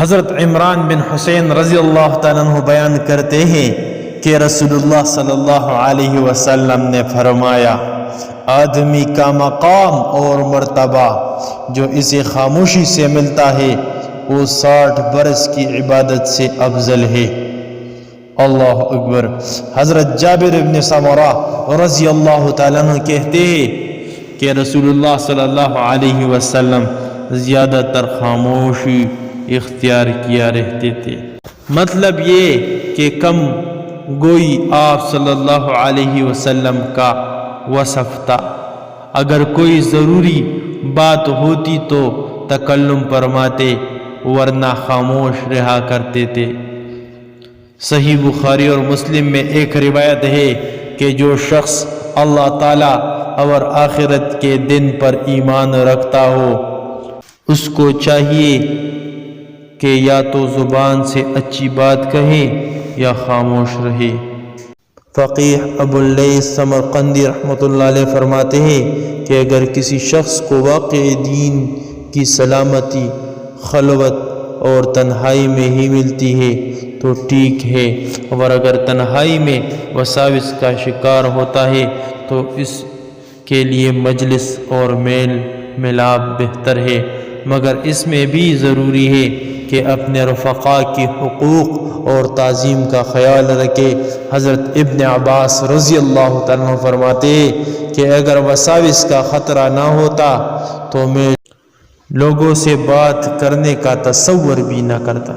حضرت عمران بن حسین رضی اللہ تعالیٰ عنہ بیان کرتے ہیں کہ رسول اللہ صلی اللہ علیہ وسلم نے فرمایا، آدمی کا مقام اور مرتبہ جو اسے خاموشی سے ملتا ہے وہ 60 برس کی عبادت سے افضل ہے۔ اللہ اکبر۔ حضرت جابر بن سمرہ رضی اللہ تعالیٰ عنہ کہتے ہیں کہ رسول اللہ صلی اللہ علیہ وسلم زیادہ تر خاموشی اختیار کیا رہتے تھے۔ مطلب یہ کہ کم گوئی آپ صلی اللہ علیہ وسلم کا وصف تھا۔ اگر کوئی ضروری بات ہوتی تو تکلم فرماتے، ورنہ خاموش رہا کرتے تھے۔ صحیح بخاری اور مسلم میں ایک روایت ہے کہ جو شخص اللہ تعالیٰ اور آخرت کے دن پر ایمان رکھتا ہو اس کو چاہیے کہ یا تو زبان سے اچھی بات کہے یا خاموش رہے۔ فقیہ ابو اللیث سمرقندی رحمۃ اللہ علیہ فرماتے ہیں کہ اگر کسی شخص کو واقع دین کی سلامتی خلوت اور تنہائی میں ہی ملتی ہے تو ٹھیک ہے، اور اگر تنہائی میں وساوس کا شکار ہوتا ہے تو اس کے لیے مجلس اور میل ملاپ بہتر ہے، مگر اس میں بھی ضروری ہے کہ اپنے رفقا کی حقوق اور تعظیم کا خیال رکھے۔ حضرت ابن عباس رضی اللہ تعالیٰ عنہ فرماتے کہ اگر وساوس کا خطرہ نہ ہوتا تو میں لوگوں سے بات کرنے کا تصور بھی نہ کرتا۔